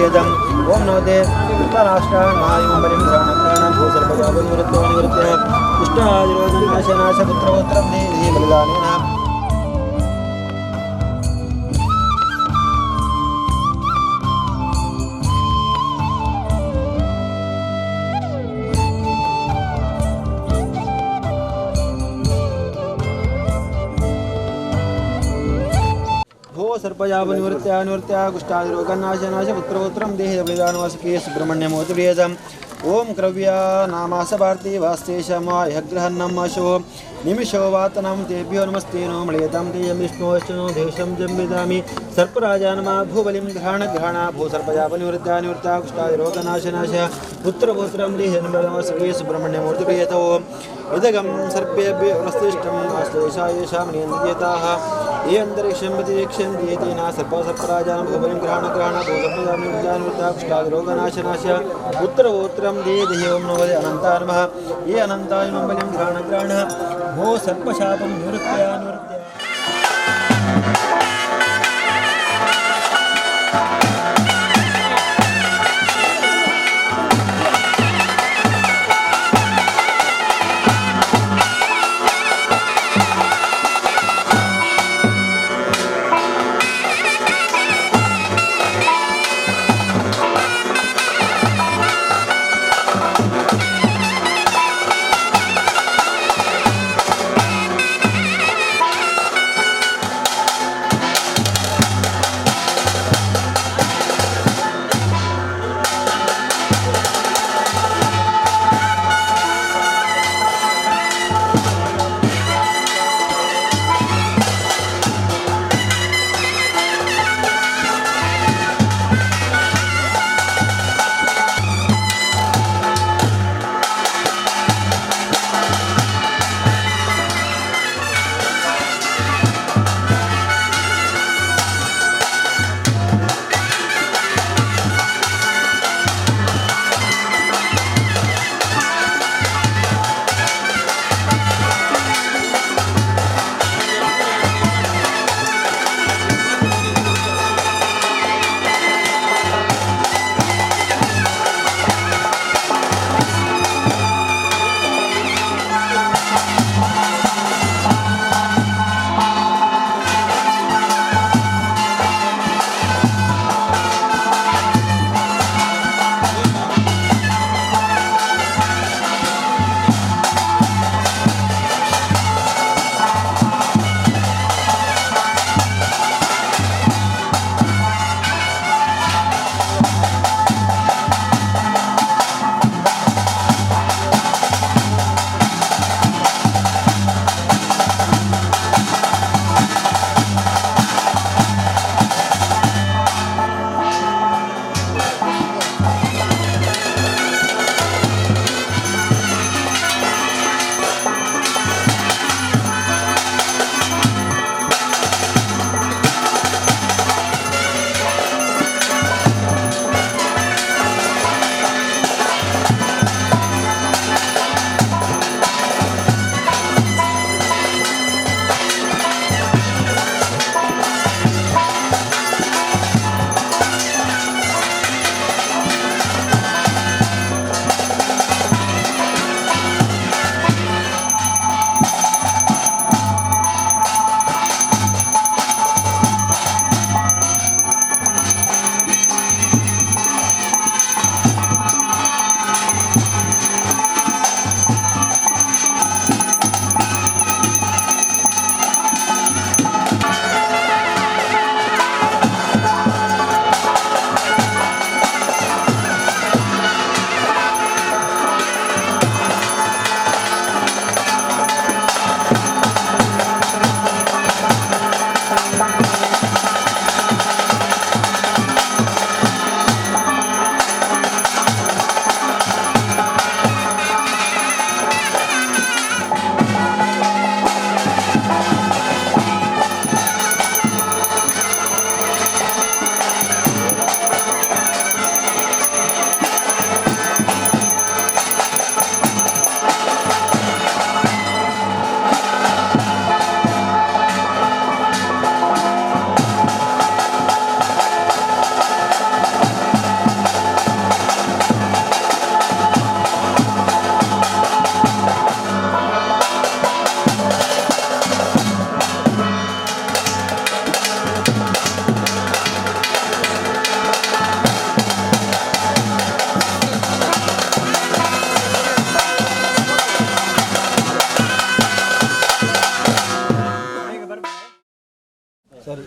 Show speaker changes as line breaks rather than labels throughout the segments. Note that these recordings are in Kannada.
प्रियदम् ओम नमते कृतराष्ट्राय महायुमलिं ग्रहणग्रहणं भूसर्पजापनिवृत्तनिवृत्तः इष्टादिरोधनाशनाशपुत्रगोत्रं देहि बलिदानेन भो सर्पजापनिवृत्त्या निवृत्त्या कुष्ठादिरोगनाशनाश पुत्रगोत्रं देहि बलिदानवासुके सुब्रह्मण्यमूर्ति प्रियदम् ओम क्रव्या नामास भारती वास्तेशमायग्रहन्नमशो निमिषो वातनं तेभ्यो नमस्ते नो मलयतं तेयं विष्णोश्चनो देशं जम्बिदामि सर्पराजानमा भूबलिं ग्रहणा भू सर्पजापनिवृत्त्या निवृत्ता कुष्ठादिरोगनाशनाश पुत्रगोत्रं देहि सुब्रह्मण्यमूर्ति प्रियतो इदगं सर्पेभ्यो वस्तिष्ठम् आश्लेषा येषां नियन्त्रियताः ये अन्तरिक्षं प्रतिक्षन्ति एतेन सर्पराजानं भूबलिं ग्रहण भूसर्पजापनिवृत्त्या कुष्ठादिरोगनाशनाश पुत्रगोत्रं देहि ओं नमो अनन्ताय नमः ये अनन्ताय बलिं ग्रहण भो सर्पशापं निवृत्त्या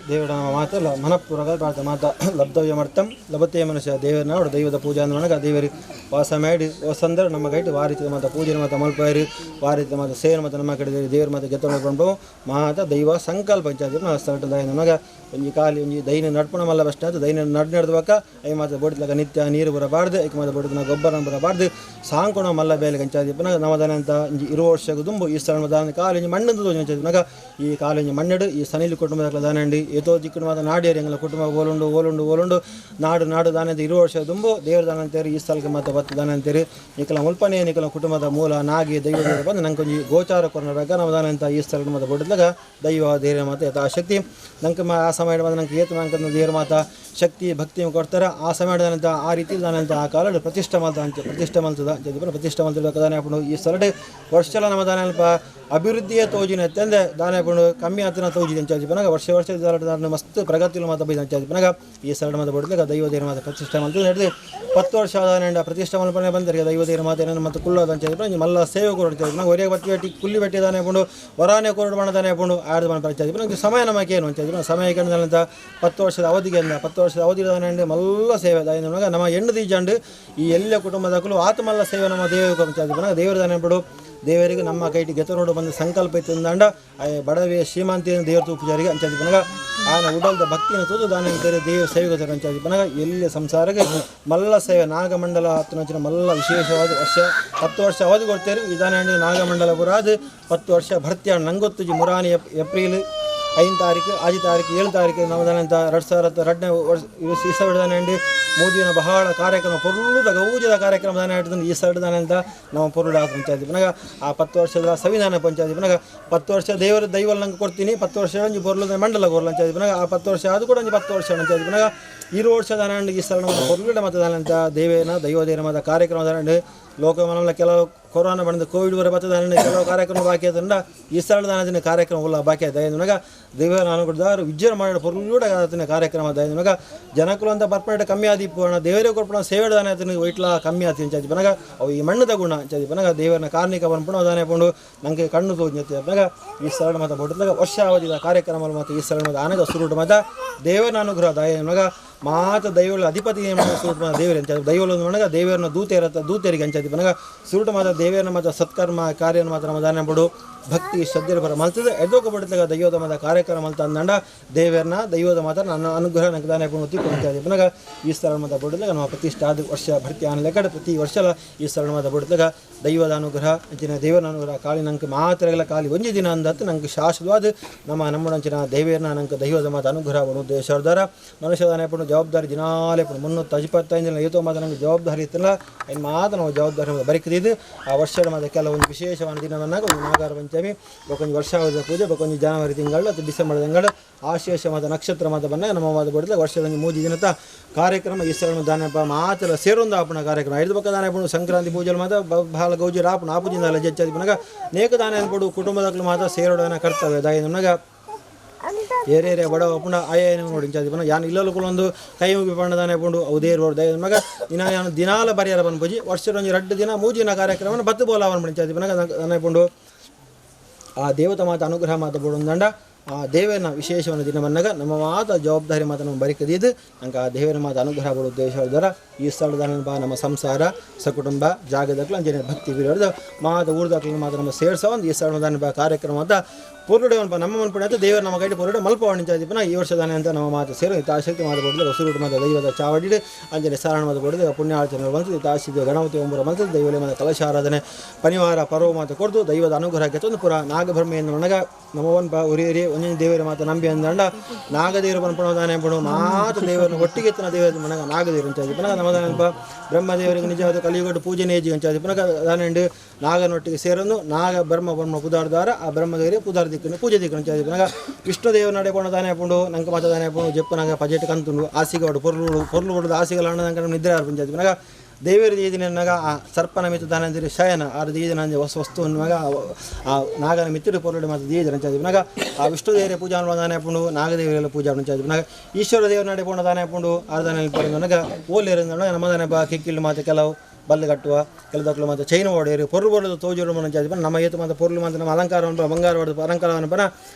ದೇವರ ಮಾತು ಮನಪೂರ್ವಕ ಪ್ರಾರ್ಥನೆ ಮಾತ ಲಬ್ಧವ್ಯಮರ್ಥಂ ಲಭತೆ ಮನುಷ್ಯ ದೇವರ ನಾಡು ದೈವದ ಪೂಜೆ ಅಂದೊಳಗ ದೇವರಿಗೆ ವಾಸ ಮಾಡಿ ಹೊಸಂದ್ರೆ ನಮ್ಮ ಕೈಟ್ ವಾರಿತ ಮಾತ ಪೂಜೆ ಮಾತ ಮಲ್ಪರಿ ವಾರಿತ ಮಾತ ಸೇವೆ ಮಾತ ನಮ್ಮ ಕಡೆ ದೇವ್ರ ಮಾತ ಗೆತ್ತ ಮಾಡ್ಕೊಂಡು ಮಾತ ದೈವ ಸಂಕಲ್ಪ ಪಂಚಾಯತ್ ಸ್ಥಳ ನಮಗೆ ಒಂಜಿ ಕಾಲಿ ಒಂಜಿ ದೈನ ನಡ್ಪಣ ಮಲ್ಲ ಬಸ್ಟ್ ಆಯ್ತು ದೈನ ನಡ್ನಡ್ದವಾಗ ಐ ಮಾತ ಬಡಿದ್ಲಾಗ ನಿತ್ಯ ನೀರು ಬರಬಾರ್ದು ಐಕ ಮಾತ ಬಡಿದ ಗೊಬ್ಬರ ಬರಬಾರ್ದು ಸಾಂಕೋಣ ಮಲ್ಲ ಬೇಲೆ ಕಂಚಾದಿಪ್ಪನಾಗ ನವದಾನ ಅಂತ ಇಂಜಿ 20 ವರ್ಷ ದುಂಬು ಈ ಸ್ಥಳ ದಾನ ಕಾಲಿಂಜಿ ಮಣ್ಣದು ಕಂಚಾದಿಪ್ಪನಾಗ ಈ ಕಾಲಿಂಜಿ ಮಣ್ಣಡು ಈ ಸನಿಲಿ ಕುಟುಂಬದ ದಾನಂಡಿ ಏತೋ ದಿಕ್ಕಣ ಮಾತ ನಾಡಿಯರಿ ಎಂಗಳ ಕುಟುಂಬ ಓಲುಂಡು ನಾಡು ದಾನ ಅಂತ 20 ವರ್ಷ ದುಂಬು ದೇವ್ರ ದಾನ ಅಂತೇರಿ ಈ ಸ್ಥಳಕ್ಕೆ ಮಾತ ಬತ್ತು ದಾನ ಅಂತೇರಿ ನಿಖಲ ಮುಲ್ಪನೆ ನಿಖಲ ಕುಟುಂಬದ ಮೂಲ ನಾಗಿ ದೈವ ಬಂದು ನಂಗೆ ಒಂಜಿ ಗೋಚಾರ ಕೊರಬೇಕಾ ನವದಾನ ಅಂತ ಈ ಸ್ಥಳ ಮಾತ ಬಡಿದ್ಲಾಗ ದೈವ ಧೈರ್ಯ ಮಾತ ಯಥಾಶಕ್ತಿ ನಂಗೆ ಆ ಸಮಯ ಬಂದು ನಂಗೆ ಏತು ನಂಗೆ ದೇವ್ರ ಮಾತ ಶಕ್ತಿ ಭಕ್ತಿ ಕೊಡ್ತಾರೆ ಆ ಸಮಯದಂತ ಆ ರೀತಿ ನಾನಂತ ಆ ಕಾಲ ಪ್ರತಿಷ್ಠೆ ಮಲ್ತದ ಪ್ರತಿಷ್ಠೆ ಮಲ್ತದಾನೆ ಹಾಕೊಂಡು ಈ ಸ್ಥಳ ವರ್ಷಲ ನಮ್ಮ ದಾನ ಅಭಿವೃದ್ಧಿಯ ತೋಜಿನ ಅಂತಂದ್ರೆ ದಾನ ಹಾಕೊಂಡು ಕಮ್ಮಿ ಆತನ ತೋಜಿದೆ ಅಂಚಾದಿಪನಾಗ ವರ್ಷ ದಾನ ಮಸ್ತ್ ಪ್ರಗತಿಲು ಮಾತ ಬೈದ ಅಂಚಾದಿಪನಾಗ ಈ ಸ್ಥಳ ಮಾತ ಬಡಿದಾಗ ದೈವ ದೇವ್ರ ಮಾತ ಪ್ರತಿಷ್ಠೆ ಮಲ್ತದ ನಡೆದು 10 ವರ್ಷ ಆದ ಪ್ರತಿಷ್ಠೆ ಮಲ್ಪನೆ ಬಂದರೆ ದೈವ ದೇವ್ರ ಮಾತ ಏನೋ ಮತ್ತು ಕುಳ್ಳದ ಅಂಚಾದಿಪನ ಮಲ್ಲ ಸೇವೆ ಕೊಡ್ತೀವಿ ನಾವು ಹೊರಗೆ ಬತ್ತಿ ಕುಲ್ಲಿ ಬೆಟ್ಟಿ ದಾನ ಹಾಕೊಂಡು ಹೊರಾನೆ ಕೊರಡು ಬಣ್ಣ ದಾನ ಹಾಕೊಂಡು ಆಡ್ದು ಬಣ್ಣ ಅಂಚಾದಿಪನ ಸಮಯ ನಮಗೆ ಏನು ಅಂಚಾದಿಪನ ಸಮಯ ಕಂಡಂತ 10 ವರ್ಷದ ಅವಧಿಗೆ 10 ವರ್ಷದ ಅವಧಿ ದಾನ ಮಲ್ಲ ಸೇವೆ ದಾನ ನಮ್ಮ ಹೆಣ್ಣು ದೀಜಂಡು ಈ ಎಲ್ಲ ಕುಟುಂಬದಕ್ಕೂ ಆತ ಮಲ್ಲ ಸೇವೆ ನಮ್ಮ ದೇವರ ದಾನ ಬಿಡು ದೇವರಿಗೆ ನಮ್ಮ ಕೈಟಿ ಗೆತರೋಡು ಬಂದು ಸಂಕಲ್ಪ ಇತ್ತು ಅಂದಂಡ ಬಡವೆ ಶ್ರೀಮಂತಿಯ ದೇವ್ರ ಪೂಜಾರಿಗೆ ಅಂಚಾದಿಪನಾಗ ಆನ ಉಡಲ್ದ ಭಕ್ತಿನ ತೂದು ದಾನ ದೇವ್ರ ಸೇವೆಗೆ ಅಂಚಾದಿಪನಾಗ ಎಲ್ಲಿ ಸಂಸಾರಕ್ಕೆ ಮಲ್ಲ ಸೇವೆ ನಾಗಮಂಡಲ 10 ಮಲ್ಲ ವಿಶೇಷವಾದ ವರ್ಷ 10 ವರ್ಷ ಅವಧಿ ಕೊಡ್ತೇವೆ ಈ ದಾನ ನಾಗಮಂಡಲ ಪುರಾದ 10 ವರ್ಷ ಭರ್ತಿ ನಂಗೊತ್ತು ಮುರಾನಿ ಏಪ್ರಿಲ್ 5 ತಾರೀಕು 6 ತಾರೀಕು 7 ತಾರೀಕು ನವದಾನಂತ 2002ನೇ ವರ್ಷ ಈ ಮೋದಿನ ಬಹಳ ಕಾರ್ಯಕ್ರಮ ಪೊರ್ಲುದ ಗೌಜದ ಕಾರ್ಯಕ್ರಮ ದಾನ ಹಿಡಿದು ಈ ಸರ್ದಾನಂತ ನಾವು ಪೊರ್ಲು ಪಂಚಾಯತಿಪನಾಗ ಆ 10 ವರ್ಷದ ಸಂವಿಧಾನ ಪಂಚಾಯತಿಪನಾಗ 10 ವರ್ಷ ದೈವಲ್ ನಂಗೆ ಕೊಡ್ತೀನಿ 10 ವರ್ಷ ಒಂಜಿ ಪೊರ್ಲುದ ಮಂಡಲ ಗೋರ್ಲ ಅಂಚಾದಿಪನಾಗ ಆ 10 ವರ್ಷ ಅದು ಕೂಡ ಒಂಜಿ 10 ವರ್ಷ ಅಂಚಾದಿಪನಾಗ 20 ವರ್ಷ ದಾನ ಈ ಸ್ಥಳ ಪೊರ್ಲುಡ ಮತದಾನಂತ ದೈವ ದೇವರ ಮತ ಕಾರ್ಯಕ್ರಮ ದಾನ ಲೋಕಮನಲ್ಲ ಕೆಲವು ಕೊರೋನಾ ಬಂದು ಕೋವಿಡ್ ಬರ ಬರ್ತದ ಕೆಲವು ಕಾರ್ಯಕ್ರಮ ಬಾಕಿ ಆದ್ರಿಂದ ಈ ಸ್ಥಳ ದಾನದಿನ ಕಾರ್ಯಕ್ರಮ ಉಲ್ಲ ಬಾಕಿ ಆಯ್ತು ನನಗ ದೇವ ನಾನು ಕೊಡ್ದಾರು ವಿಜಯ ಮಾಡಿ ಪೊರ್ಲೂಡ ಕಾರ್ಯಕ್ರಮ ನನಗ ಜನಕುಲು ಅಂತ ಬರ್ಪಣೆ ಕಮ್ಮಿ ಆದಿಪ್ಪಣ ದೇವರೇ ಕೊಡ್ಪಣ ಸೇವೆ ದಾನ ಆಯ್ತು ವೈಟ್ಲ ಕಮ್ಮಿ ಆಯ್ತು ಅಂಚಾದಿ ಪನಗ ಅವು ಈ ಮಣ್ಣದ ಗುಣ ಅಂಚಾದಿ ಪನಗ ದೇವರನ್ನ ಕಾರ್ಣಿಕ ಬಂದ್ಪಣ ದಾನ ಪಂಡು ನಂಗೆ ಕಣ್ಣು ತೋಜಿ ಪನಗ ಈ ಸ್ಥಳ ಮತ ಬಡ್ದಾಗ ವರ್ಷ ಅವಧಿದ ಕಾರ್ಯಕ್ರಮ ಮತ್ತು ಈ ಸ್ಥಳ ಮತ ಆನಗ ಸುರುಟ ಮತ ದೇವರ ಅನುಗ್ರಹ ದಾಯ ನನಗ ಮಾತ ದೈವಗಳ ಅಧಿಪತಿ ಸುರುಟ ದೇವರ ಅಂತ ದೈವಲು ಮನಗ ದೇವರನ್ನ ದೂತರಿಗೆ ಅಂಚಾದಿ ಪನಗ ಸುರುಟ ಮಾತ ದೇವರನ್ನ ಮಾತ ಸತ್ಕರ್ಮ ಕಾರ್ಯನ ಮಾತ್ರ ನಮ್ಮ ದಾನ ಪಡು ಭಕ್ತಿ ಶ್ರದ್ಧೆ ಬರ ಮಲ್ತದೆ ಎದ್ದೋಗ ಬಡ್ದಾಗ ದೈವದ ಮತ ಕಾರ್ಯಕ್ರಮ ಮಲ್ತ ಅಂದಂಡ ದೇವರನ್ನ ದೈವದ ಮಾತ ನನ್ನ ಅನುಗ್ರಹ ನಂಗೆ ದಾನ ಪಡು ತಿಳ್ಕೊಂಚಾದಿ ಪನಗ ಈ ಸ್ಥಳ ಮತ ಬಡ್ದಾಗ ನಮ್ಮ ಪ್ರತಿಷ್ಠೆ ಆದ ವರ್ಷ ಭರ್ತಿ ಆನ ಲೆಕ್ಕಡ ಪ್ರತಿ ವರ್ಷ ಈ ಸ್ಥಳ ಮತ ಬಡ್ದಾಗ ದೈವದ ಅನುಗ್ರಹ ಅಂಚಿನ ದೇವರ ಅನುಗ್ರಹ ಕಾಲಿ ನಂಗೆ ಮಾತ್ರಗಳ ಕಾಲಿ ಒಂಜಿ ದಿನ ಅಂದತ್ತು ನಂಗೆ ಶಾಶ್ವತವಾದ ನಮ್ಮಂಚಿನ ದೇವರನ್ನ ನಂಗೆ ದೈವದ ಮಾತ ಅನುಗ್ರಹ ಬಡು ದೇಶರ್ದಾರ ಮನುಷ್ಯ ದಾನ ಪಡು ಜವಾಬ್ದಾರಿ ದಿನಾಲೇ ಪಡು 325 ದಿನ ಏತೋ ಮಾತ ನಮಗೆ ಜವಾಬ್ದಾರಿ ಇತ್ತಲ್ಲ ಇನ್ನು ಮಾತ್ರ ನಾವು ಜವಾಬ್ದಾರಿ ಬರೀಕಿದ್ದು ಆ ವರ್ಷದ ಮಾತ ಕೆಲವೊಂದು ವಿಶೇಷವಾದ ದಿನವನ್ನಾಗ ಒಂದು ನಾಗಾರ ಪಂಚಮಿ ಬಕೊಂಜಿ ವರ್ಷಾವಧಿಯ ಪೂಜೆ ಬಕೊಂಜಿ ಜನವರಿ ತಿಂಗಳು ಅಥವಾ ಡಿಸೆಂಬರ್ ತಿಂಗಳು ಆಶೇಷ ಮಾತ ನಕ್ಷತ್ರ ಮಾತ ಬಂದಾಗ ನಮ್ಮ ಮಾತ ಬಡಿದಾಗ ವರ್ಷದ 3 ದಿನದ ಕಾರ್ಯಕ್ರಮ ಈ ಸ್ಥಳ ದಾನಪ್ಪ ಮಾತ್ರ ಸೇರೊಂದು ಆಪಣ ಕಾರ್ಯಕ್ರಮ 5 ಪಕ್ಕ ದಾನ ಪಡು ಸಂಕ್ರಾಂತಿ ಪೂಜೆ ಮಾತ ಬಹಳ ಗೌಜಿ ರಾಪಣ ಆಪುಜಿಂದ ಲಜ್ಜಾದಿ ಪನಗ ನೇಕ ದಾನ ಅನ್ಪಡು ಕುಟುಂಬದಕ್ಕೂ ಮಾತ್ರ ಸೇರೋಡನ ಕರ್ತವ್ಯ ದಾಯ ನಮಗೆ ಏರೇರೆ ಬಡ ಪುಂಡ ಆಯನ ನೋಡಿ ಇಂಚಾದಿಪನ ಯಾನು ಇಲ್ಲೊಂದು ಕೈ ಮುಗಿ ಪಣ್ಣದಾನೆ ಪುಂಡು ಅವುದೇ ರೋಡ್ ದಯ ಮಗ ನಾನು ದಿನಾಲ ಬರಿಯಾರ ಬಂದ್ಪೂಜಿ ವರ್ಷದ ಒಂದು 2 ದಿನ 3 ದಿನ ಕಾರ್ಯಕ್ರಮ ಬತ್ತು ಬೋಲಾವನ್ ಇಂಚಾದಿಪನ ದನ ಪುಂಡು ಆ ದೇವತ ಮಾತ ಅನುಗ್ರಹ ಮಾತ ಪುಡು ದಂಡ ಆ ದೇವನ ವಿಶೇಷವಾದ ದಿನವನ್ನಾಗ ನಮ್ಮ ಮಾತ ಜವಾಬ್ದಾರಿ ಮಾತ ನಮ್ಮ ಬರಿಕದಿದ್ದು ನಂಗೆ ಆ ದೇವರ ಮಾತ ಅನುಗ್ರಹ ಪಡುವ ಉದ್ದೇಶವಾದ ಈ ಸ್ಥಳದ ನಮ್ಮ ಸಂಸಾರ ಸಕುಟುಂಬ ಜಾಗದಾಗ್ಲು ಅಂಜನೆ ಭಕ್ತಿ ವಿರೋಧ ಮಾತ ಊರ್ದಾಗ್ಲು ಮಾತ ನಮ್ಮ ಸೇರ್ಸೋ ಒಂದು ಈ ಸ್ಥಳದ ಕಾರ್ಯಕ್ರಮ ಅಂತ ಪೂರ್ಣಡೆ ನಮ್ಮ ಮನ್ಪಡೆ ಅಂತ ದೇವರು ನಮ್ಮ ಕೈಟಿ ಪೂರ್ಣಡೆ ಮಲ್ಪ ವಾಣಿಜ್ಯಾದಿಪನ ಈ ವರ್ಷದಾನೆ ಅಂತ ನಮ್ಮ ಮಾತು ಸೇರು ತಾಶಕ್ತಿ ಮಾತು ಕೊಡಲಿಲ್ಲ ಹೊಸೂರು ಮಾತ ದೈವದ ಚಾವಡಿಡು ಅಂಜನೆ ಸಾರಣ ಮಾತು ಕೊಡದೆ ಪುಣ್ಯಾರ್ಚನೆ ಬಂತು ತಾಸಿದ ಗಣಪತಿ ಒಂಬರ ಬಂತು ದೈವಲೆ ಮಾತ ಕಲಶಾರಾಧನೆ ಪನಿವಾರ ಪರ್ವ ಮಾತು ಕೊಡ್ದು ದೈವದ ಅನುಗ್ರಹಕ್ಕೆ ತಂದು ಪುರ ನಾಗಬ್ರಹ್ಮೆಯನ್ನು ಒಣಗ ನಮ್ಮವನ್ ಉರಿಯರಿ ಒಂದೊಂದು ದೇವರ ಮಾತು ನಂಬಿ ಅಂದಂಡ ನಾಗದೇವರು ಪಣದಾನೆ ಪಡು ಮಾತು ದೇವರನ್ನು ಒಟ್ಟಿಗೆ ಎತ್ತಿನ ದೇವರ ಮನಗ ನಾಗದೇವರು ಅಂಚಾದಿಪನಗ ನಮ್ಮದಾನೆಪ ಬ್ರಹ್ಮದೇವರಿಗೆ ನಿಜವಾದ ಕಲಿಯುಗಟ್ಟು ಪೂಜೆ ನೇಜಿ ಅಂಚಾದಿಪನಗ ದಾನೆಂಡು ನಾಗನೊಟ್ಟಿಗೆ ಸೇರನ್ನು ನಾಗ ಬ್ರಹ್ಮ ಪುದಾರ್ದಾರ ಆ ಬ್ರಹ್ಮದೇವರಿಗೆ ಪುದಾರ್ ದಿಕ್ಕನ್ನು ಪೂಜೆ ದಿಕ್ಕನ್ನು ಅಂಚಾದಿಪನಗ ವಿಷ್ಣುದೇವ ನಡೆಕೊಂಡು ದಾನೆ ಹಾಕೊಂಡು ನಂಗೆ ಮಾತ ದಾನೆ ಹಾಕೊಂಡು ಜಪ್ಪನಾಗ ಪಜೆಟ್ ಕಂತುಂಡು ಆಸಿಗೋಡು ಪೊರ್ಲು ಕೊಡೋದು ಆಸಿಗಳ ಅಣ್ಣ ನಂಗೆ ನಿದ್ರೆ ಆರ್ಪಂಚಾದಿಪನಗ ದೇವರ ದೀದಿನಾಗ ಆ ಸರ್ಪನ ಮಿತ್ತು ದಾನ ಅಂದಿರಿ ಶಯನ ಆರು ದೀದಿನ ಹೊಸ ವಸ್ತು ಅನ್ನುವಾಗ ಆ ನಾಗನ ಮಿತ್ತಿಡು ಪೊರ್ಲು ಮತ್ತು ದೀದಿನ ಅಂಚಾದಿಪನಗ ಆ ವಿಷ್ಣುದೇವರ ಪೂಜಾ ದಾನೆ ಹಾಕೊಂಡು ನಾಗದೇವರೆಲ್ಲ ಪೂಜಾ ಅಂಚಾದಿಪನಗ ಈಶ್ವರ ದೇವರು ನಡೆಕೊಂಡು ದಾನೆ ಹಾಕೊಂಡು ಆರ್ದಾನೆ ನನಗೆ ಓಲೇರಿಂದ ನಮ್ಮ ದಾನೆ ಕಿಕ್ಕಿಲ್ಲು ಮಾತು ಕೆಲವು ಬಲ್ಲು ಕಟ್ಟುವ ಕೆಲದಕ್ಕಲು ಮತ್ತು ಚೈನ್ ಓಡಿಯರು ಪೊರ್ಲು ಬರೋದು ತೋಜೋಡು ಮಂಚಾದಿಪನ ನಮ್ಮ ಏತು ಮತ್ತು ಪೊರ್ಲು ಮತ್ತು ನಮ್ಮ ಅಲಂಕಾರವನ್ನು ಬಂಗಾರ ಹೊಡೆದು ಅಲಂಕಾರವನ್ನು ಪನ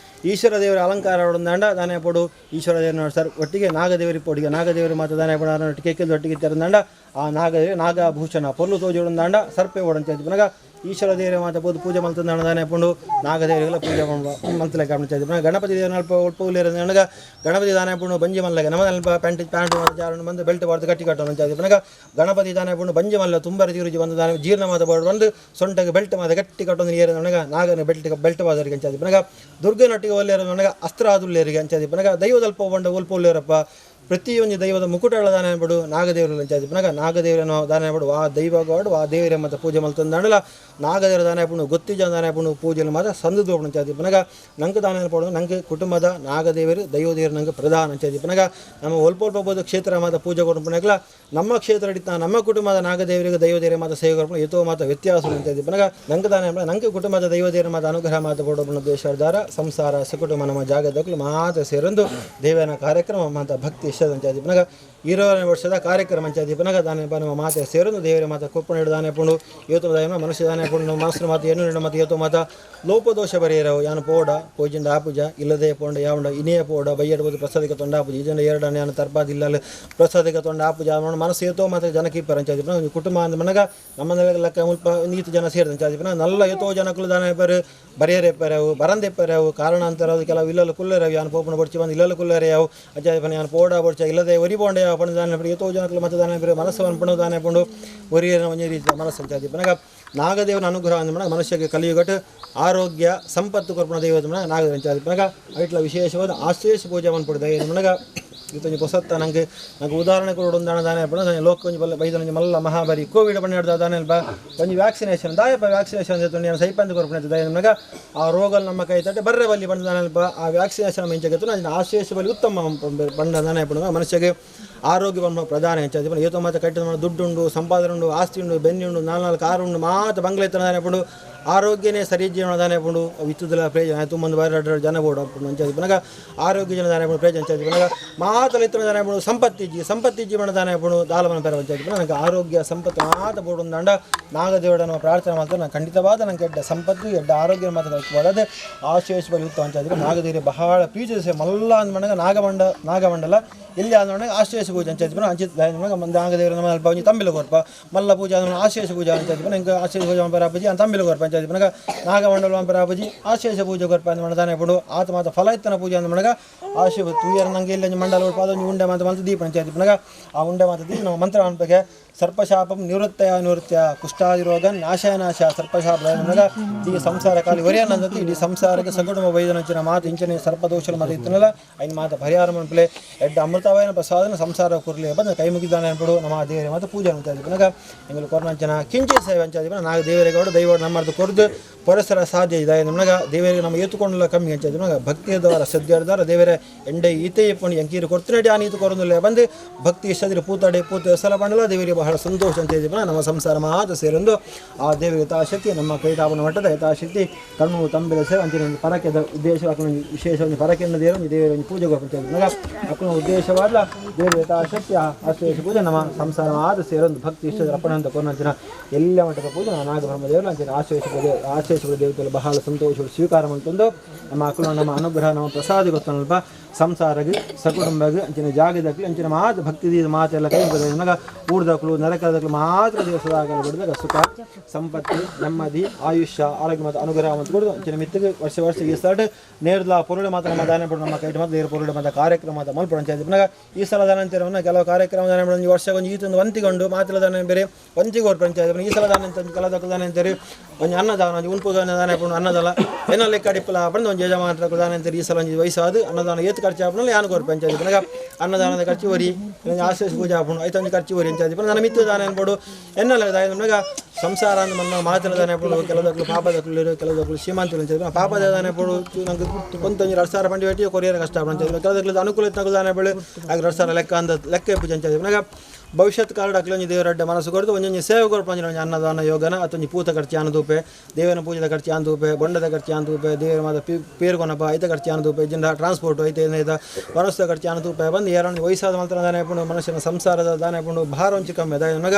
ಈಶ್ವರ ದೇವರ ಅಲಂಕಾರ ಹೊಡೆದಂಡ ದಾನೆ ಪೋಡು ಈಶ್ವರ ದೇವರ ಸರ್ ಒಟ್ಟಿಗೆ ನಾಗದೇವರಿ ಪೋಡಿಗೆ ನಾಗದೇವರಿ ಮತ್ತು ದಾನೆ ಪೋಡ ಒಟ್ಟಿಗೆ ಒಟ್ಟಿಗೆ ತೆರೆದಂಡ ಆ ನಾಗದೇವಿ ನಾಗಭೂಷಣ ಪೊರ್ಲು ತೋಜೋಡಂದಾಂಡ ಸರ್ಪೆ ಓಡಂಚಾದಿಪನಗ ಈಶ್ವರ ದೇವರ ಮಾತು ಪೋದು ಪೂಜೆ ಮಲ್ತಂದಾಣ ದಾನೆ ಪುಂಡು ನಾಗದೇವರಿಗೆಲ್ಲ ಪೂಜೆ ಮಲ್ತಲೆ ಕಾಣಿಸ್ತಾ ಗಣಪತಿ ದೇವರ ಅಲ್ಪ ಒಲ್ಪ ಉಲ್ಲೇರನಗ ಗಣಪತಿ ದಾನೆ ಪುಂಡು ಬಂಜಿ ಮಲ್ಲಗೆ ನಮ್ಮದಲ್ಪ ಪ್ಯಾಂಟ್ ಜಾರನ್ನು ಬಂದು ಬೆಲ್ಟ್ ಬಾರ್ದು ಕಟ್ಟಿ ಕಟ್ಟೋಣ ಅಂಚಾದಿಪನಗ ಗಣಪತಿ ದಾನೆ ಪುಂಡು ಬಂಜಿ ಮಲ್ಲ ತುಂಬ ರೀತಿ ಬಂದು ದಾನೆ ಜೀರ್ಣ ಮಾತ ಬಾರ್ದು ಬಂದು ಸೊಂಟಗೆ ಬೆಲ್ಟ್ ಮಾತ ಗಟ್ಟಿ ಕಟ್ಟೊಂದು ನೀರು ನನಗ ನಾಗನ ಬೆಲ್ಟ್ ಬಾದರಿಗೆ ಅಂಚಾದಿಪನಗ ದುರ್ಗನೊಟ್ಟಿಗೆ ಒಲ್ಲೇರ ನನಗ ಅಸ್ತ್ರ ಆದುಲ್ಲೇರಿಗೆ ಅಂಚಾದಿಪನಗ ದೈವದಲ್ಪ ಬಂಡ ಒಲ್ಪ ಉಲ್ಲೇರಪ್ಪ ಪ್ರತಿಯೊಂದು ದೈವದ ಮುಕುಟಗಳ ದಾನ ಬಿಡು ನಾಗದೇವರು ಅಂಚಾದಿಪನಗ ನಾಗದೇವರನ್ನು ದಾನ ಬಿಡು ಆ ದೈವಗಾಡು ಆ ದೇವರ ಮತ್ತು ಪೂಜೆ ಮಲ್ತಂದಾಡಲ್ಲ ನಾಗದೇವರ ದಾನ ಪುಣು ಗೊತ್ತಿಜ ದಾನ ಪುಣು ಪೂಜೆಲು ಮಾತ್ರ ಸಂದು ತೋಪಣ ಅಂಚಾದಿಪನಗ ನಂಗೆ ದಾನ ಪಡೋದು ನಂಗೆ ಕುಟುಂಬದ ನಾಗದೇವರು ದೈವದೇವರು ನಂಗೆ ಪ್ರಧಾನ ಅಂಚಾದಿಪನಗ ನಮ್ಮ ಒಲ್ಪ ಬೋದು ಕ್ಷೇತ್ರ ಮಾತ ಪೂಜೆ ಕೊಡ್ಪಣಗಲ ನಮ್ಮ ಕ್ಷೇತ್ರ ಹಿಡಿತ ನಮ್ಮ ಕುಟುಂಬದ ನಾಗದೇವರಿಗೆ ದೈವದೇವರ ಮಾತ ಸೇವೆ ಕೊಡ್ಪಣ ಎತ್ತೋ ಮಾತ ವ್ಯತ್ಯಾಸ ಅಂಚಾದಿಪನಗ ನಂಗೆ ದಾನ ನಂಗೆ ಕುಟುಂಬದ ದೈವದೇವರ ಮಾತ ಅನುಗ್ರಹ ಮಾತ ಕೊಡೋಣ ದೇಶದಾರ ಸಂಸಾರ ಸಕುಟುಂಬ ನಮ್ಮ ಜಾಗದಕ್ಕೂ ಮಾತ್ರ ಸೇರೊಂದು ದೇವನ ಕಾರ್ಯಕ್ರಮ ಮಾತ ಭಕ್ತಿ ಅಂಚಾದಿಪನಗ 20ನೇ ವರ್ಷದ ಕಾರ್ಯಕ್ರಮ ಅಂಚಾದಿಪನಗ ದಾನೆ ನಮ್ಮ ಮಾತೆ ಸೇರೊಂದು ದೇವರ ಮಾತ ಕೊಪ್ಪಣ ಹಿಡಿದು ದಾನೆ ಪುಂಡು ಇವತ್ತು ದಾಯ ಮನುಷ್ಯ ದಾನೆ ಪುಂಡು ಮನಸ್ಸಿನ ಮಾತು ಎನ್ನು ಮತ್ತು ಇವತ್ತು ಮಾತ ಲೋಪದೋಷ ಬರೆಯರವು ಯಾನು ಪೋಡ ಪೂಜಿಂದ ಆಪೂಜ ಇಲ್ಲದೆ ಪೋಂಡ ಯಾವಂಡ ಇನಿಯ ಪೋಡ ಬೈಯಡ್ಬೋದು ಪ್ರಸಾದಿಕ ತೊಂಡ ಆಪೂಜ ಇದನ್ನು ಎರಡು ಯಾನು ತರ್ಪಾದಿಲ್ಲ ಪ್ರಸಾದಿಕ ತೊಂಡ ಆಪೂಜ ಮನಸ್ಸು ಇವತ್ತೋ ಮಾತ್ರ ಜನಕೀಪರ ಅಂಚಾದಿಪನ ಕುಟುಂಬ ಅಂದ ಮನಗ ನಮ್ಮ ಲೆಕ್ಕ ಮುಲ್ಪ ನೀತು ಜನ ಸೇರಿದ ಅಂಚಾದಿಪನ ನಲ್ಲ ಎತ್ತೋ ಜನಕ್ಕಳು ದಾನೆ ಬರೆಯರೆಪ್ಪರವು ಬರಂದೆಪ್ಪರವು ಕಾರಣಾಂತರ ಕೆಲವು ಇಲ್ಲಲು ಕುಲ್ಲರವು ಯಾನು ಪೋಪಣ ಬಡ್ಚಿ ಬಂದು ಇಲ್ಲಲು ಕುಲ್ಲರೆಯವು ಅಂಚಾದಿಪನ ಯಾನು ಪೋಡ ಬಡ್ಚ ಇಲ್ಲದೆ ಒರಿ ಬೋಂಡ ಪಣ ದಾನೆ ಎತ್ತೋ ಜನಕ್ಕಳು ಮತ್ತೆ ದಾನೆ ಮನಸ್ಸವನ್ನು ಪಣ ದಾನೆ ಪುಂಡು ಒರಿಯನ ಒಂದೇ ರೀತಿಯ ಮನಸ್ಸು ಅಂಚಾದಿಪನಗ ನಾಗದೇವನ ಅನುಗ್ರಹ ಅಂದ ಮನುಷ್ಯಗೆ ಕಲಿಯುಗಟ್ಟು ಆರೋಗ್ಯ ಸಂಪತ್ತು ಕೊರ್ಪಣ ದೈವದ ನಾಗದೇವ ಅಂಚಾದಿಪನಗ ಐಟ್ಲ ವಿಶೇಷವಾದ ಆಶ್ಲೇಷ ಪೂಜೆ ಮನ್ಪಡು ದೈವದ ಮನಗ ಇವತ್ತು ಹೊಸತ್ತ ನಂಗೆ ಉದಾಹರಣೆ ಕೊಡೋದು ದಾನೆ ಪಡ ಲೋಕ ಕೊಂಚ ಬೈದ ಮಲ್ಲ ಮಹಾಬರಿ ಕೋವಿಡ್ ಬಣ್ಣ ಹಿಡ್ದ ದಾನೆ ಅಲ್ಪ ಒಂದು ವ್ಯಾಕ್ಸಿನೇಷನ್ ದಾಯಪ್ಪ ವ್ಯಾಕ್ಸಿನೇಷನ್ ಅಂತ ಸೈಪಂದು ಕೊರ್ಪಣೆ ದೈವನಾಗ ಆ ರೋಗ ನಮ್ಮ ಕೈ ತಟ್ಟೆ ಬರ್ರೆ ಬಲ್ಲಿ ಬಂದ ದಾನೆ ಅಲ್ಪ ಆ ವ್ಯಾಕ್ಸಿನೇಷನ್ ಮಿಂಚಗತ್ತು ನಾನು ಆಶ್ಲೇಷ ಬಲಿ ಉತ್ತಮ ಬಂಡ ದಾನೆ ಪಡ ಮನುಷ್ಯಗೆ ಆರೋಗ್ಯ ಬಂದ ಪ್ರಧಾನ ಹೆಚ್ಚಾದ ಇವತ್ತು ಮಾತ್ರ ಕಟ್ಟಿದ ದುಡ್ಡು ಉಂಡು ಸಂಪಾದನೆ ಉಂಡು ಆಸ್ತಿ ಉಂಡು ಬೆನ್ನಿ ಉಂಡು 4 ಕಾರು ಉಂಡು ಮಾತ್ರ ಬಂಗ್ಲೆ ಎತ್ತನ ದಾನೆ ಪುಂಡು ಆರೋಗ್ಯನೇ ಸರಿ ಜೀವನ ದಾನೆ ಪುಂಡು ವಿತ್ತುದಲ್ಲ ಪ್ರಯೋಜನ ತುಂಬ ಬಾರಿ ಜನ ಬೋಡು ಅಂಚಾದಿಪನಗ ಆರೋಗ್ಯ ಜನ ದಾನೆ ಪುಂಡು ಪ್ರಯೋಜನ ಅಂಚಾದಿಪನಗ ಮಾತ್ರ ಎತ್ತನ ದಾನೆ ಪುಂಡು ಸಂಪತ್ತಿ ಜೀವನ ದಾನೆ ಪುಂಡು ದಾಲಮನ ಪೇರ ಅಂಚಾದಿಪನ ನನಗೆ ಆರೋಗ್ಯ ಸಂಪತ್ತು ಮಾತ್ರ ಬೋಡು ದಂಡ ನಾಗದೇವರನ್ನು ಪ್ರಾರ್ಥನೆ ಮಾಡ್ತಾರೆ ನಾನು ಖಂಡಿತವಾದ ನನಗೆ ಎಡ್ಡ ಸಂಪತ್ತು ಎಡ್ಡ ಆರೋಗ್ಯ ಮಾತ್ರ ಕಲ್ಪವಾದ ಆಶೇಷ ಬಲಿ ಉತ್ತಮ ಅಂಚಾದಿಪನ ನಾಗದೇವರಿಗೆ ಬಹಳ ಪ್ರೀತಿಸ ಮಲ್ಲ ಅಂದ್ಮನಗ ನಾಗಮಂಡಲ ಇಲ್ಲಿ ಅಂದ್ಮನಗ ಆಶ್ಲೇಷ ಪೂಜೆ ಅಂಚಾದಿಪನ ನಾಗದೇವರ ನಮ್ಮ ಅಲ್ಪ ತಂಬಿಲ ಕೊರ್ಪ ಮಲ್ಲ ಪೂಜೆ ಆಶೇಷ ಪೂಜೆ ಅಂಚಾದಿಪನ ಹಿಂಗೆ ಆಶೇಷ ಪೂಜೆ ಪರಾಪಜಿ ಅಂತ ತಂಬಿಲ ಕೊರ್ಪ ಅಂಚಾದಿಪನಗ ನಾಗಮಂಡಲ ಪರಾಪಜಿ ಆಶೇಷ ಪೂಜೆ ಕೊರ್ಪ ಅಂದ ದಾನೆ ಪುಡು ಆತ ಮಾತ ಫಲ ಇತ್ತನ ಪೂಜೆ ಅಂದ್ಮನಗ ಆಶೆ ತೂಯರ ನಂಗೆ ಇಲ್ಲ ಮಂಡಲ ಅದೊಂದು ಉಂಡೆ ಮಾತ ಮಲ್ತು ದೀಪ ಅಂಚಾದಿಪನಗ ಆ ಉಂಡೆ ಮಾತ ದೀಪ ನಮ್ಮ ಮಂತ್ರ ಅನ್ಪಗೆ ಸರ್ಪಶಾಪಂ ನಿವೃತ್ತ ಕುಷ್ಠಾದಿರೋಗ ನಾಶ ಸರ್ಪಶಾಪ ಈ ಸಂಸಾರ ಕಾಲಿ ಒರಿಯನ್ನಂತ ಇಡೀ ಸಂಸಾರಕ್ಕೆ ಸಕುಟುಂಬ ವೈದ್ಯನಂಚಿನ ಮಾತು ಇಂಚನೆ ಸರ್ಪದೋಷನ ಮಾತು ಇತ್ತನಲ್ಲ ಐನ್ ಮಾತು ಪರಿಹಾರ ಮನ್ಪಲೆ ಎಡ್ಡ ಅಮೃತವಾಯನ ಪ್ರಸಾದನ ಸಂಸಾರ ಕುರ್ಲಿ ಬಂದ ಕೈ ಮುಗಿದಾನೆ ಅನ್ಬಿಡು ನಮ್ಮ ದೇವರೇ ಮತ್ತು ಪೂಜೆ ಅಂಚಾದಿಪನಗ ಎಂಗಲು ಕೊರನಂಚನ ಕಿಂಚಿ ಸೇವೆ ಅಂಚಾದಿಪನ ನಾಗ ದೇವರಿಗೆ ದೈವ ನಮ್ಮದು ಕೊರದು ಪರಿಸರ ಸಾಧ್ಯ ಇದೆ ನಮ್ಗೆ ದೇವರಿಗೆ ನಮ್ಮ ಏತುಕೊಂಡಲ್ಲ ಕಮ್ಮಿ ಅಂಚಾದಿಪನಗ ಭಕ್ತಿಯದವರ ಶ್ರದ್ಧೆಯದವರ ದೇವರೇ ಎಂಡೆ ಈತೆ ಪಣಿ ಎಂಕೀರು ಕೊಡ್ತಿನಡಿ ಆ ನೀತು ಕೊರೊಂದಿಲ್ಲ ಬಂದು ಭಕ್ತಿ ಇಷ್ಟದಿರು ಪೂತಾಡೆ ಪೂತ ಸಲ ಬಂಡಲ ದೇವರಿಗೆ ಬಹಳ ಸಂತೋಷ ಅಂತ ಹೇಳಿದ್ವಿ ನಮ್ಮ ಸಂಸಾರ ಮಾತ್ರ ಸೇರೊಂದು ಆ ದೇವರ ಯಥಾಶಕ್ತಿ ನಮ್ಮ ಕೈತಾಪನ ಮಟ್ಟದ ಯಥಾಶಕ್ತಿ ಕಣ್ಣು ತಂಬಿಲ ಸೇವೆ ಅಂತಿನ ಪರಕೆದ ಉದ್ದೇಶ ವಿಶೇಷವಾಗಿ ಪರಕೆಯನ್ನು ದೇವರ ಪೂಜೆ ಕೊಡ್ತೀವಿ ಅಕ್ಕನ ಉದ್ದೇಶವಾದ ದೇವರ ಯಥಾಶಕ್ತಿ ಆಶ್ಲೇಷ ಪೂಜೆ ನಮ್ಮ ಸಂಸಾರ ಮಾತ್ರ ಸೇರೊಂದು ಭಕ್ತಿ ಇಷ್ಟದ ಅಪ್ಪನ ಅಂತ ಕೊನಂಚಿನ ಎಲ್ಲ ಮಟ್ಟದ ಪೂಜೆ ನಾಗ ಬ್ರಹ್ಮ ದೇವರು ಅಂತಿನ ಆಶ್ಲೇಷ ದೇವತೆಗಳು ಬಹಳ ಸಂತೋಷ ಸ್ವೀಕಾರ ಮಾಡ್ಕೊಂಡು ನಮ್ಮ ಅಕ್ಕನ ನಮ್ಮ ಅನುಗ್ರಹ ನಮ್ಮ ಪ್ರಸಾದ ಗೊತ್ತಲ್ಪ ಸಂಸಾರಗೆ ಸಕುಟುಂಬಗೆ ಅಂಚಿನ ಜಾಗದಕ್ಕೆ ಅಂಚಿನ ಮಾತು ಭಕ್ತಿ ಮಾತೆಲ್ಲ ಕೈ ನಗ ಊರ್ದಕ್ಕಳು ನರಕದಕ್ಕಳು ಮಾತ್ರ ದಿವಸದಾಗ ಬಿಡಿದಾಗ ಸುಖ ಸಂಪತ್ತಿ ನೆಮ್ಮದಿ ಆಯುಷ್ಯ ಆರೋಗ್ಯ ಮತ್ತು ಅನುಗ್ರಹ ಮತ್ತು ಕೊಡೋದು ಅಂಚಿನ ಮಿತ್ತಿಗೆ ವರ್ಷಕ್ಕೆ ಸ್ಟಾರ್ಟ್ ನೇರ್ಲ ಪೊರುಳೆ ಮಾತ್ರ ನಮ್ಮ ದಾನ ಬಿಡು ನಮ್ಮ ಕೈ ಮತ್ತು ನೇರ ಪೊರುಳೆ ಮತ್ತು ಕಾರ್ಯಕ್ರಮ ಮಲ್ಪಡ ಅಂಚಾದಿಪನಾಗ ಈ ಸಲ ದಾನ ಅಂತೀರವನ್ನ ಕೆಲವು ಕಾರ್ಯಕ್ರಮ ದಾನ ಬಿಡೋ ವರ್ಷ ಒಂದು ಈತೊಂದು ವಂತಿಗೊಂಡು ಮಾತಿಲ ದಾನ ಬೇರೆ ವಂತಿಗೆ ಹೊರಪು ಅಂಚಾದಿಪನ ಈ ಸಲ ದಾನ ಅಂತ ಕಲದಕ್ಕೂ ದಾನ ಅಂತೀರಿ ಒಂದು ಅನ್ನದಾನ ಒಂದು ಉಣ್ಪು ದಾನ ಬಿಡು ಅನ್ನದಲ್ಲ ಏನೋ ಲೆಕ್ಕ ಅಡಿಪ್ಪಲ ಬಂದು ಒಂದು ಯಜಮಾನರ ದಾನ ಅಂತೀರಿ ಈ ಸಲ ಒಂದು ವಯಸ್ಸಾದ ಅನ್ನದಾನ ಏತು ಖರ್ಚು ಆಪಣಲ್ಲ ಯಾನು ಕೊರಪು ಅಂಚಾದಿಪನಾಗ ಅನ್ನದಾನದ ಖರ್ಚು ವರಿ ಆಶ್ಲೇಷ ಪೂಜೆ ಆಪಣು ಐತೊಂದು ಖರ್ಚು ವರಿ ಅಂಚಾದಿಪನ ನನ್ನ ಮಿತ್ತು ದಾನ ಅನ್ಬೋಡು ಎನ್ನಲ್ಲ ದಾಯನಗ ಸಂಸಾರ ಅಂದ ಮನ್ನ ಮಾತಿನ ದಾನ ಪಡು ಕೆಲದಕ್ಕಳು ಪಾಪದಕ್ಕಳು ಕೆಲದಕ್ಕಳು ಶ್ರೀಮಂತರು ಅಂತಿದ್ರು ಪಾಪದ ದಾನ ಪಡು ನಂಗೆ ಕೊಂತೊಂದು 2,000 ಬಂಡಿ ಬೇಟಿ ಕೊರಿಯರ ಕಷ್ಟ ಅಂತಿದ್ರು ಕೆಲದಕ್ಕಳು ಅನುಕೂಲ ಇತ್ತು ದಾನ ಬೆಳೆ ಆಗ 2,000 ಲೆಕ್ಕ ಅಂದ ಲೆಕ್ಕ ಪೂಜೆ ಅಂತಿದ್ರು ಭವಿಷ್ಯತ್ ಕಾಲ ಅಕ್ಲೊಂಜಿ ದೇವರಡ್ಡ ಮನಸ್ಸು ಕೊಡ್ದು ಒಂದೊಂದು ಸೇವೆ ಕೊಡ್ಪಂಜ ಅನ್ನದಾನ ಯೋಗನ ಅತ್ತೊಂಜಿ ಪೂತ ಖರ್ಚು ಆನದೂಪೆ ದೇವನ ಪೂಜೆದ ಖರ್ಚು ಆನದೂಪೆ ಬೊಂಡದ ಖರ್ಚು ಆನದೂಪೆ ದೇವರ ಮಾದ ಪೇರ್ಕೊನಪ್ಪ ಐತ ಖರ್ಚು ಆನದೂಪೆ ಜಿಂದ ಟ್ರಾನ್ಸ್ಪೋರ್ಟ್ ಐತೆ ಏನಿದೆ ವನಸ್ದ ಖರ್ಚು ಆನದೂಪೆ ಬಂದು ಎರಡು ವಯಸ್ಸಾದ ಮಾತ್ರ ದಾನ ಪುಂಡು ಮನುಷ್ಯನ ಸಂಸಾರದ ದಾನ ಪುಂಡು ಭಾರ ಒಂಚಿ ಕಮ್ಮಿ ಅದ ನಗ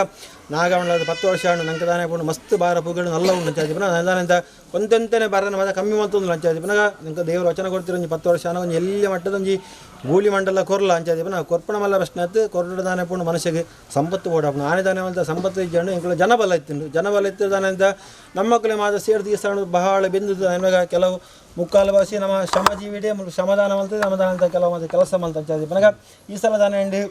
ನಾಗಮಂಡಲದ 10 ವರ್ಷ ಹಣ್ಣು ನಂಗೆ ದಾನೆ ಪುಣ್ಯ ಮಸ್ತ್ ಬಾರ ಪೂಗಳು ನಲ್ಲ ಉಂಟು ಅಂಚಾದಿ ಪುನಃ ದಾನಂತ ಒಂತೆಂತನೇ ಬಾರನ ಮಾತ್ರ ಕಮ್ಮಿ ಮಂತಂದು ಅಂಚಾದಿ ಪುನಃ ನಿಂಗೆ ದೇವರು ವಚನ ಕೊಡ್ತಿರೋ ಒಂಜಿ 10 ವರ್ಷ ಒಂಜಿ ಎಲ್ಲಿ ಮಟ್ಟದೊಂಜಿ ಗೂಳಿ ಮಂಡಲ ಕೊರ್ಲ ಅಂಚಾದಿ ಪುನಃ ಕೊರ್ಪಣ ಮಲ್ಲ ಪ್ರಶ್ನೆ ಆಯ್ತು ಕೊರಡು ದಾನೆ ಪುಣ್ಯ ಮನುಷ್ಯಗೆ ಸಂಪತ್ತು ಓಡಾಪಣ ಆನೆ ದಾನೆ ಅಂತ ಸಂಪತ್ತು ಇಜ್ಜಂಡು ಇಂಕಲ ಜನಬಲ ಇತ್ತು ಜನಬಲ ಇತ್ತು ದಾನೆ ಅಂತ ನಮ್ಮ ಮಕ್ಕಳೇ ಮಾತ್ರ ಸೇರ್ದು ಈಸ್ತಾಣ ಬಹಳ ಬೆಂದಿದ್ದು ಇವಾಗ ಕೆಲವು ಮುಕ್ಕಾಲು ಭಾಷೆ ನಮ್ಮ ಶ್ರಮಜೀವಿಡೆ ಶ್ರಮದಾನ ಮಲ್ತದೆ ಶ್ರಮದಾನ ಅಂತ ಕೆಲವು ಮತ್ತೆ ಕೆಲಸ ಮಲ್ತ ಅಂಚಾದಿ ಪುನಃ ಈ ಸಲ ದಾನ ಹಿಂಡಿ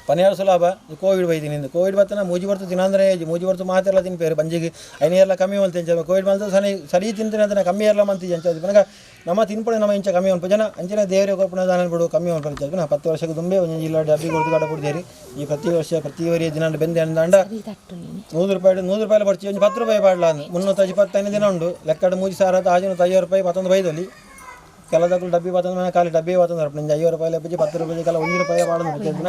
ಪನಿಯಾರು ಸುಲಭ ಕೋವಿಡ್ ಬೈದಿನಿಂದ ಕೋವಿಡ್ ಬರ್ತನ ಮೂಜಿ ಬರ್ತು ತಿನ್ನಂದ್ರೆ ಮೂಜಿ ಬರ್ತು ಮಾತೆಲ್ಲ ತಿನ್ಪೇರು ಬಂಜಿಗೆ ಐನೆಲ್ಲ ಕಮ್ಮಿ ಮಲ್ತಿ ಅಂಚ ಕೋವಿಡ್ ಬಂತು ಸರಿ ತಿಂತೀನಿ ಅಂತ ಕಮ್ಮಿ ಎಲ್ಲ ಮಂತಿ ಅಂಚ ಪುನಃ ನಮ್ಮ ತಿನ್ಪಡೆ ನಮ್ಮ ಇಂಚ ಕಮ್ಮಿ ಒಂದು ಜನ ಅಂಚಿನ ದೇವರಿಗೆ ಕೊಪ್ಪಣ ದಾನ ಬಿಡು ಕಮ್ಮಿ ಒಂದು ಪರಿಚಯ ಪುನಃ 10 ವರ್ಷಕ್ಕೆ ತುಂಬೆ ಒಂದು ಜಿಲ್ಲ ಡಬ್ಬಿ ಕೊಡ್ತು ಕಾಟ ಕೊಡ್ತೀರಿ ಈ ಪ್ರತಿ ವರ್ಷ ದಿನ ಬೆಂದೆ ಅಂದ 100 ರೂಪಾಯಿ ಬರ್ತೀವಿ ಒಂದು 10 ರೂಪಾಯಿ ಬಾಡ್ಲ ಅಂದು 325 ದಿನ ಉಂಡು ಲೆಕ್ಕಡ 3,650 ರೂಪಾಯಿ 11 ಬೈದಲ್ಲಿ ಕೆಲದಕ್ಕೂ ಡಬ್ಬಿ ಬರ್ತಂದ್ರೆ ಖಾಲಿ ಡಬ್ಬಿ ಬರ್ತಂದ್ರೆ ನಿಂಗೆ 50 ರೂಪಾಯಿ ಲೆಬ್ಬಿ 10 ರೂಪಾಯಿ ಕೆಲ 1 ರೂಪಾಯಿ ಬಾಡೋದು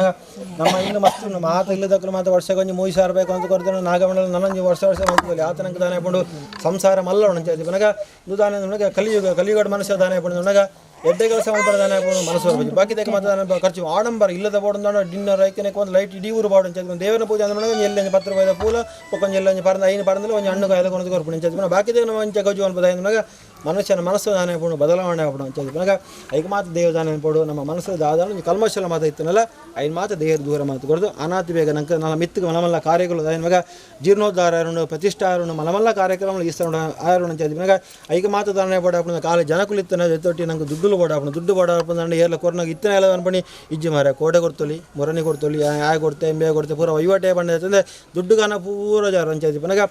ನಮ್ಮ ಇನ್ನು ಮಸ್ತು ಮಾತು ಇಲ್ಲದಕ್ಕೂ ಮಾತ್ರ ವರ್ಷಕ್ಕೆ ಒಂದು 3,000 ರೂಪಾಯಿ ಅಂತ ಕೊಡ್ತೇನೆ ನಾಗಮಂಡಲ ನನಗೆ ವರ್ಷ ಮಾಡ್ತೀವಿ ಆ ತನಕ ದಾನ ಹಾಕೊಂಡು ಸಂಸಾರ ಮಲ್ಲ ಉಂಟು ನನಗೆ ಇದು ದಾನ ನನಗೆ ಕಲಿಯುಗದ ಮನುಷ್ಯ ದಾನ ಹಾಕೊಂಡು ನನಗೆ ಎಡ್ಡೆ ಕೆಲಸ ಮಾಡ್ತಾರೆ ದಾನ ಹಾಕೊಂಡು ಮನಸ್ಸು ಬರ್ಬೇಕು ಬಾಕಿ ತೆಗೆ ಮಾತ್ರ ದಾನ ಖರ್ಚು ಆಡಂಬರ ಇಲ್ಲದ ಬೋಡ ಡಿನ್ನರ್ ಐಕನಕ್ಕೆ ಒಂದು ಲೈಟ್ ಇಡೀ ಊರು ಬಾಡು ಅಂತ ದೇವರ ಪೂಜೆ ಅಂದ್ರೆ ಎಲ್ಲ 10 ರೂಪಾಯಿ ಪೂಲ ಪಕ್ಕೊಂದು ಎಲ್ಲ ಪರಂದ 5 ಪರಂದಲ್ಲಿ ಒಂದು ಹಣ್ಣು ಕಾಯ್ದು ಕೊಂಡು ಕೊಡ್ಬಿಟ್ಟು ಬಾಕಿ ತೆಗೆ ನಾವು ಅಂಚೆ ಗಜು ಅನ್ಬೋದು ಮನುಷ್ಯನ ಮನಸ್ಸು ದಾನ ಹಾಕೊಂಡು ಬದಲಾವಣೆ ಆಗ್ಬಿಡು ಅಂತ ಪುನಃ ಐಕ ಮಾತು ದೇವ ದಾನ ಅನ್ಬೋದು ನಮ್ಮ ಮನಸ್ಸು ದಾದ ಕಲ್ಮಶಲ ಮಾತು ಇತ್ತನಲ್ಲ ಐದು ಮಾತು ದೇಹದ ದೂರ ಮಾತು ಕೊಡೋದು ಅನಾಥ ಬೇಗ ನಂಗೆ ನನ್ನ ಮಿತ್ತಿಗೆ ಮಲಮಲ್ಲ ಕಾರ್ಯಗಳು ಇವಾಗ ಜೀರ್ಣೋದ್ಧಾರ ಆರೋಣ ಪ್ರತಿಷ್ಠಾ ಆರೋಣ ಮಲಮಲ್ಲ ಕಾರ್ಯಕ್ರಮಗಳು ಈಸ್ತಾರೋಣ ಆರೋಣ ಅಂತ ಇವಾಗ ಐಕ ಮಾತು ದಾನ ಬೋಡಾಪಣ ಕಾಲ ಜನಕುಲಿತ್ತನ ಜೊತೆ ನಂಗೆ ದುಡ್ಡು ಬೋಡಾಪಣ ದುಡ್ಡು ಬೋಡಾಪಣ ಅಂದ್ರೆ ಎಲ್ಲ ಕೊರೋನಾಗ ಇತ್ತನ ಎಲ್ಲ ಅನ್ಪಣಿ ಇಜ್ಜಿ ಮಾರ ಕೋಟೆ ಕೊಡ್ತೊಲಿ ಮೊರನಿ ಕೊಡ್ತೊಲಿ ಆಯ ಕೊಡ್ತೆ ಎಂಬೆ ಕೊಡ್ತೆ ಪೂರ ವಹಿವಾಟೆ ಬಂದ ಅಂದರೆ ದುಡ್ಡುಗಾನ ಪೂರ ಜಾರು ಅಂಚಾಯ್ತು ಪುನಃ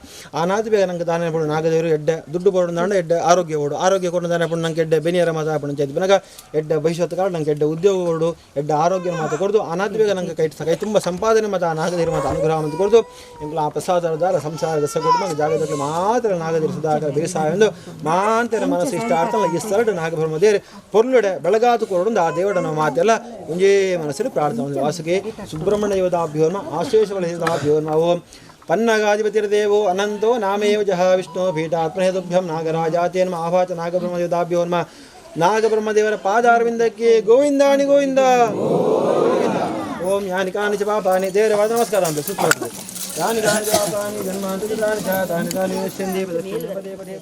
ಅನಾಥ ಬೇಗ ನಂಗೆ ದಾನ ಬೋಡು ನಾಗದೇವರು ಎಡ್ಡೆ ದುಡ್ಡು ಬೋಡು ಅಂದ್ರೆ ಎಡ್ಡೆ ಆರೋಗ್ಯ ಓಡು ಆರೋಗ್ಯ ಕೊಡು ದಾನ ಪುಣ್ಯ ನಂಗೆ ಎಡ್ಡೆ ಬೆನಿಯರ ಮಾತು ಅಂಚಾಯ್ತು ಪುನಃ ಎಡ್ಡೆ ಭವಿಷ್ಯತ್ತು ಕಾಲ ನಂಗೆ ಎಡ್ಡೆ ಉದ್ಯೋಗ ಕೊಡು ಎಡ್ಡೆ ಆರೋಗ್ಯ ಮಾತು ಕೊಡ್ದು ಅನಾಥ ಬೇಗ ನಂಗೆ ಕೈ ತುಂಬ ಸಂಪಾದನೆ ಮತ್ತು ನಾಗದೇವರು ಮತ್ತು ಅನುಗ್ರಹ ಅಂತ ಕೊಡ್ದು ಇಂಗ್ಲ ಆ ಪ್ರಸಾದದ ಸಂಸಾರ ದಸ ಕೊಟ್ಟು ನಂಗೆ ಜಾಗದಲ್ಲಿ ಮಾತ್ರ ನಾಗದೇವರು ಸುಧಾಕರ ಬೇಸಾಯ ಎಂದು ಮಾಂತರ ಮನಸ್ಸು ಇಷ್ಟ ಅರ್ಥಲ್ಲ ಈ ಸರಡು ನಾಗಬ್ರಹ್ಮ ದೇವರು ಪೊರ್ಲುಡೆ ಬೆಳಗಾತು ಕೊರಡು ಆ ದೇವರ ಮಾತೆಲ್ಲ ಮುಂಜೇ ಮನಸ್ಸಲ್ಲಿ ಪ್ರಾರ್ಥನೆ ವಾಸುಗೆ ಸುಬ್ರಹ್ಮಣ್ಯ ಯೋಧಾಭ್ಯೋರ್ಮ ಆಶೇಷವಳ ಯೋಧಾಭ್ಯೋರ್ಮ ಓಂ ಪನ್ನಗಾಧಿಪತಿರ್ದೇವೋ ಅನಂತೋ ನಾಮೇವ ಜಹ ವಿಷ್ಣು ಪೀಠಾತ್ಮಹೇತುಭ್ಯಂ ನಾಗರಾಜಾತೇನ್ಮ ಆವಾಚ ನಾಗಬ್ರಹ್ಮ ಯೋಧಾಭ್ಯೋರ್ಮ ನಾಗಬ್ರಹ್ಮದೇವರ ಪಾದಾರವಿಂದಕ್ಕೆ ಗೋವಿಂದಾನಿ ಗೋವಿಂದ ಓಂ ಯಾನಿ ಕಾನಿ ಚ ಪಾಪಾನಿ ದೇವರ ನಮಸ್ಕಾರ ಅಂತ ಸುತ್ತ ಯಾನಿ ಕಾನಿ ಚ ಪಾಪಾನಿ ಜನ್ಮಾಂತರಾಣಿ ಚ ತಾನಿ ಕಾನಿ ಪದೇ ಪದೇ